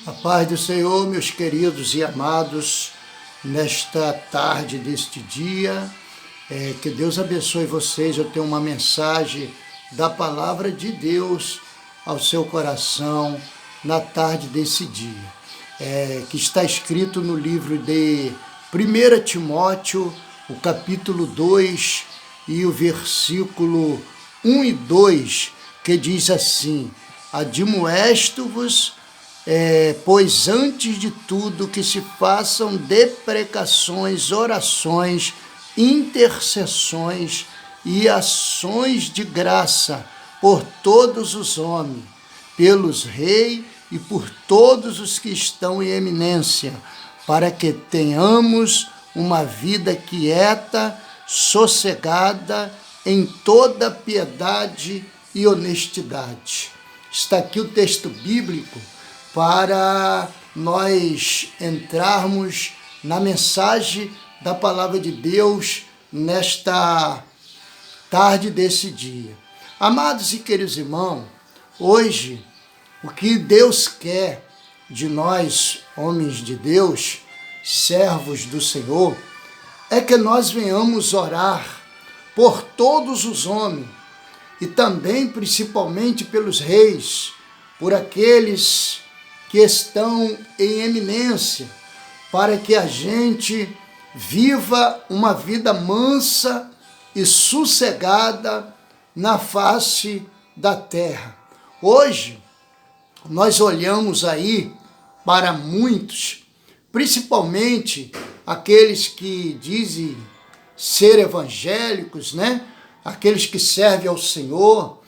A paz do Senhor, meus queridos e amados, nesta tarde deste dia, que Deus abençoe vocês. Eu tenho uma mensagem da palavra de Deus ao seu coração na tarde desse dia, que está escrito no livro de 1 Timóteo, o capítulo 2 e o versículo 1 e 2, que diz assim: admoesto-vos, pois antes de tudo que se façam deprecações, orações, intercessões e ações de graça por todos os homens, pelos reis e por todos os que estão em eminência, para que tenhamos uma vida quieta, sossegada, em toda piedade e honestidade. Está aqui o texto bíblico para nós entrarmos na mensagem da palavra de Deus nesta tarde desse dia. Amados e queridos irmãos, hoje o que Deus quer de nós, homens de Deus, servos do Senhor, é que nós venhamos orar por todos os homens e também principalmente pelos reis, por aqueles que estão em eminência, para que a gente viva uma vida mansa e sossegada na face da terra. Hoje, nós olhamos aí para muitos, principalmente aqueles que dizem ser evangélicos, né? Aqueles que servem ao Senhor,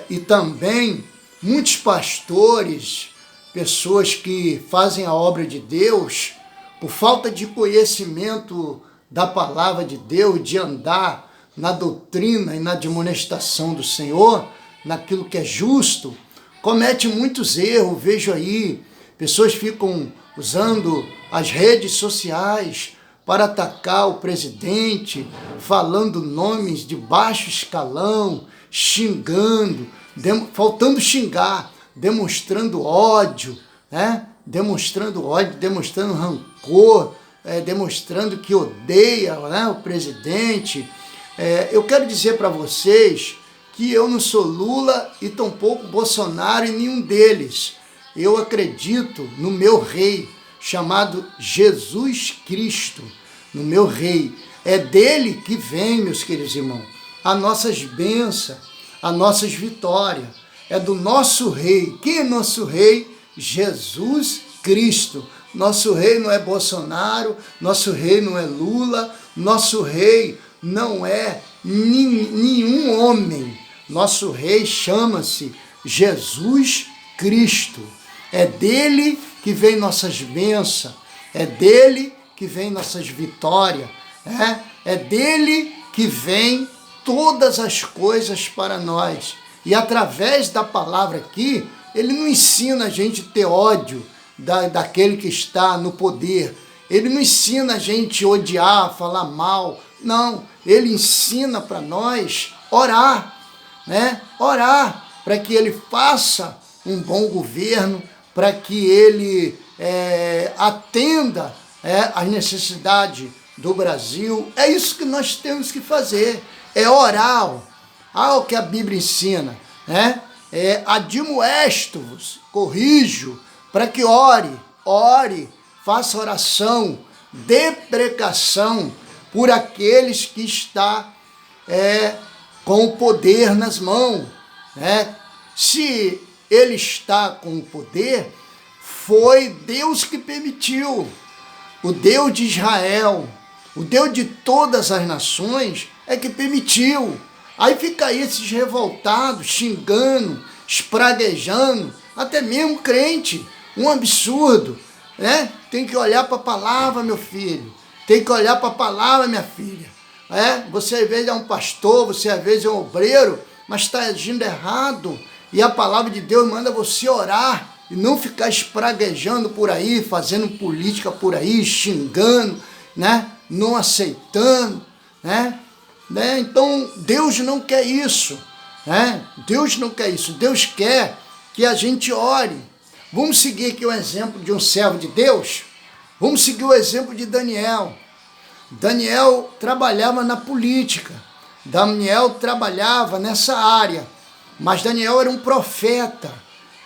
e também muitos pastores, pessoas que fazem a obra de Deus, por falta de conhecimento da palavra de Deus, de andar na doutrina e na admoestação do Senhor, naquilo que é justo, comete muitos erros. Vejo aí, pessoas ficam usando as redes sociais para atacar o presidente, falando nomes de baixo escalão, xingando, faltando xingar, demonstrando ódio, né? Demonstrando ódio, demonstrando rancor, demonstrando que odeia, né, o presidente. Eu quero dizer para vocês que eu não sou Lula e tampouco Bolsonaro e nenhum deles. Eu acredito no meu rei, chamado Jesus Cristo, no meu rei. É dele que vem, meus queridos irmãos, as nossas bênçãos, as nossas vitórias. É do nosso rei. Quem é nosso rei? Jesus Cristo. Nosso rei não é Bolsonaro, nosso rei não é Lula, nosso rei não é nenhum homem. Nosso rei chama-se Jesus Cristo. É dele que vem nossas bênçãos, é dele que vem nossas vitórias, é dele que vem todas as coisas para nós. E através da palavra aqui, ele não ensina a gente a ter ódio daquele que está no poder. Ele não ensina a gente a odiar, falar mal. Não, ele ensina para nós orar, né? Orar para que ele faça um bom governo, para que ele atenda às necessidades do Brasil. É isso que nós temos que fazer, é orar ao que a Bíblia ensina, né? Admoesto-vos, corrijo, para que ore, faça oração, deprecação por aqueles que está com o poder nas mãos, né? Se ele está com o poder, foi Deus que permitiu. O Deus de Israel, o Deus de todas as nações é que permitiu. Aí fica aí esses revoltados, xingando, espraguejando, até mesmo crente, um absurdo, né? Tem que olhar para a palavra, meu filho, tem que olhar para a palavra, minha filha. Você às vezes é um pastor, você às vezes é um obreiro, mas está agindo errado. E a palavra de Deus manda você orar e não ficar espraguejando por aí, fazendo política por aí, xingando, né? Não aceitando, né? Então, Deus não quer isso, né? Deus não quer isso. Deus quer que a gente ore. Vamos seguir aqui o exemplo de um servo de Deus? Vamos seguir o exemplo de Daniel. Daniel trabalhava na política. Daniel trabalhava nessa área. Mas Daniel era um profeta.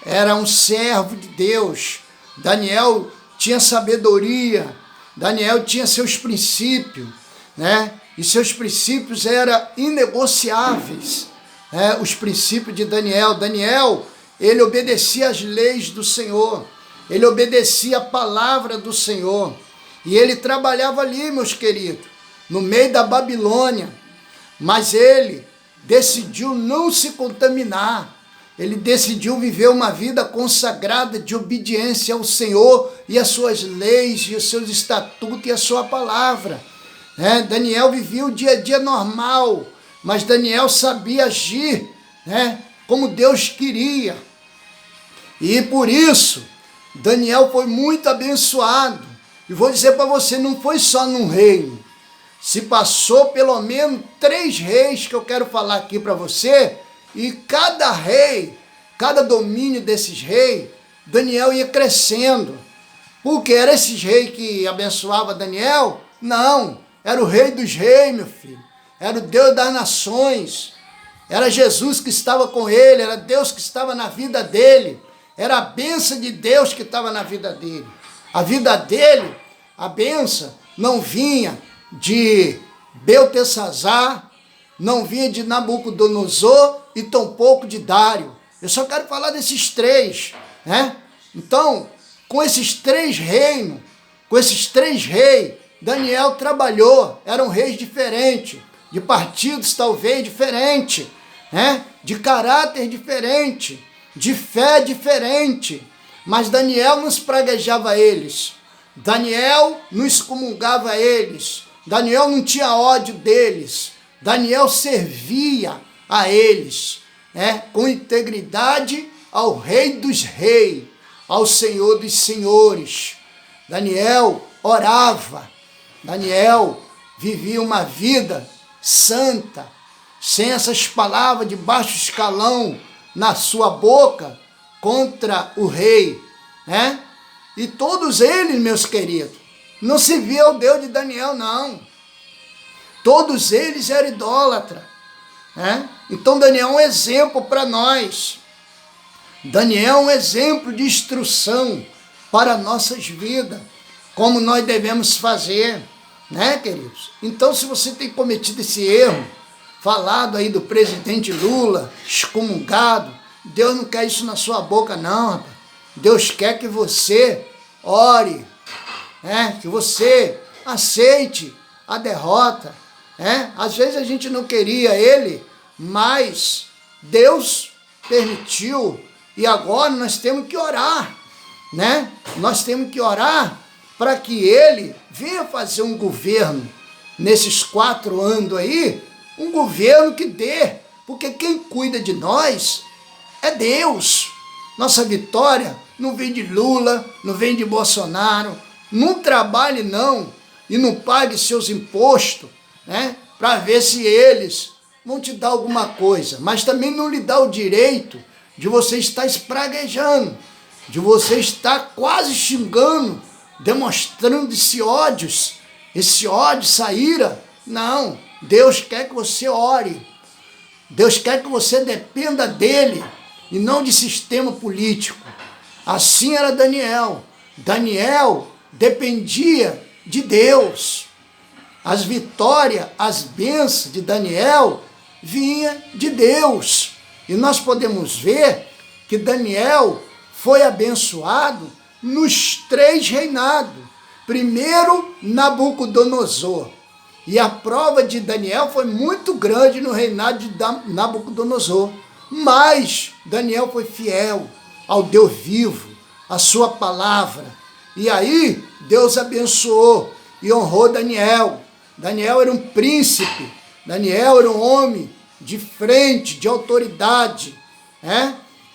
Era um servo de Deus. Daniel tinha sabedoria. Daniel tinha seus princípios, né? E seus princípios eram inegociáveis. Os princípios de Daniel. Daniel, ele obedecia às leis do Senhor. Ele obedecia a palavra do Senhor. E ele trabalhava ali, meus queridos, no meio da Babilônia. Mas ele decidiu não se contaminar. Ele decidiu viver uma vida consagrada de obediência ao Senhor e às suas leis, e os seus estatutos e a sua palavra. Daniel vivia o dia a dia normal, mas Daniel sabia agir, como Deus queria. E por isso, Daniel foi muito abençoado. E vou dizer para você, não foi só num reino. Se passou pelo menos 3 reis que eu quero falar aqui para você. E cada rei, cada domínio desses reis, Daniel ia crescendo. Porque era esses reis que abençoava Daniel? Não, era o rei dos reis, meu filho. Era o Deus das nações. Era Jesus que estava com ele, era Deus que estava na vida dele. Era a bênção de Deus que estava na vida dele. A vida dele, a bênção, não vinha de Beltesazar, não vinha de Nabucodonosor e tampouco de Dário. Eu só quero falar desses 3, Então, com esses 3 reinos, com esses 3 reis, Daniel trabalhou. Eram reis diferentes, de partidos talvez diferentes, de caráter diferente, de fé diferente. Mas Daniel não espraguejava eles. Daniel não excomungava eles. Daniel não tinha ódio deles. Daniel servia a eles, com integridade ao Rei dos Reis, ao Senhor dos Senhores. Daniel orava. Daniel vivia uma vida santa, sem essas palavras de baixo escalão na sua boca contra o rei, E todos eles, meus queridos, não se via o Deus de Daniel, não. Todos eles eram idólatras, Então Daniel é um exemplo para nós. Daniel é um exemplo de instrução para nossas vidas, como nós devemos fazer, queridos? Então, se você tem cometido esse erro, falado aí do presidente Lula, excomungado, Deus não quer isso na sua boca, não, rapaz. Deus quer que você ore, que você aceite a derrota. Às vezes a gente não queria ele, mas Deus permitiu, e agora nós temos que orar, Nós temos que orar para que ele venha fazer um governo nesses 4 anos aí, um governo que dê, porque quem cuida de nós é Deus. Nossa vitória não vem de Lula, não vem de Bolsonaro. Não trabalhe não e não pague seus impostos, para ver se eles vão te dar alguma coisa. Mas também não lhe dá o direito de você estar espraguejando, de você estar quase xingando, demonstrando esse ódio, essa ira. Não, Deus quer que você ore. Deus quer que você dependa dele e não de sistema político. Assim era Daniel. Daniel dependia de Deus. As vitórias, as bênçãos de Daniel vinham de Deus. E nós podemos ver que Daniel foi abençoado nos 3 reinados. Primeiro, Nabucodonosor. E a prova de Daniel foi muito grande no reinado de Nabucodonosor. Mas Daniel foi fiel ao Deus vivo, à sua palavra. E aí, Deus abençoou e honrou Daniel. Daniel era um príncipe. Daniel era um homem de frente, de autoridade.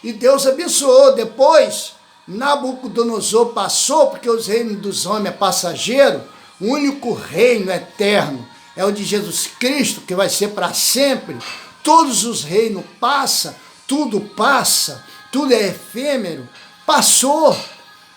E Deus abençoou. Depois, Nabucodonosor passou, porque os reinos dos homens é passageiro. O único reino eterno é o de Jesus Cristo, que vai ser para sempre. Todos os reinos passam, tudo passa, tudo é efêmero, passou.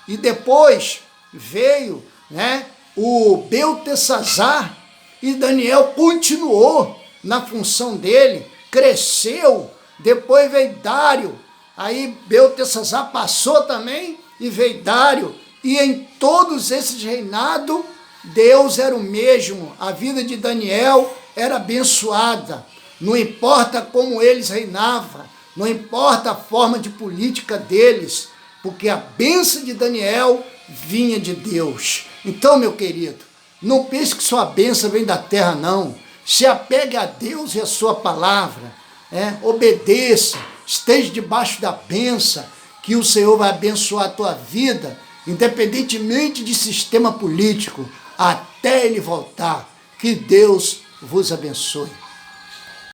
E depois veio, né, o Beltesazar, e Daniel continuou na função dele, cresceu. Depois veio Dário, aí Beltesazar passou também, e veio Dário. E em todos esses reinados, Deus era o mesmo. A vida de Daniel era abençoada. Não importa como eles reinavam, não importa a forma de política deles, porque a bênção de Daniel vinha de Deus. Então, meu querido, não pense que sua bênção vem da terra, não. Se apegue a Deus e a sua palavra, obedeça, esteja debaixo da bênção, que o Senhor vai abençoar a tua vida, independentemente de sistema político, até ele voltar. Que Deus vos abençoe.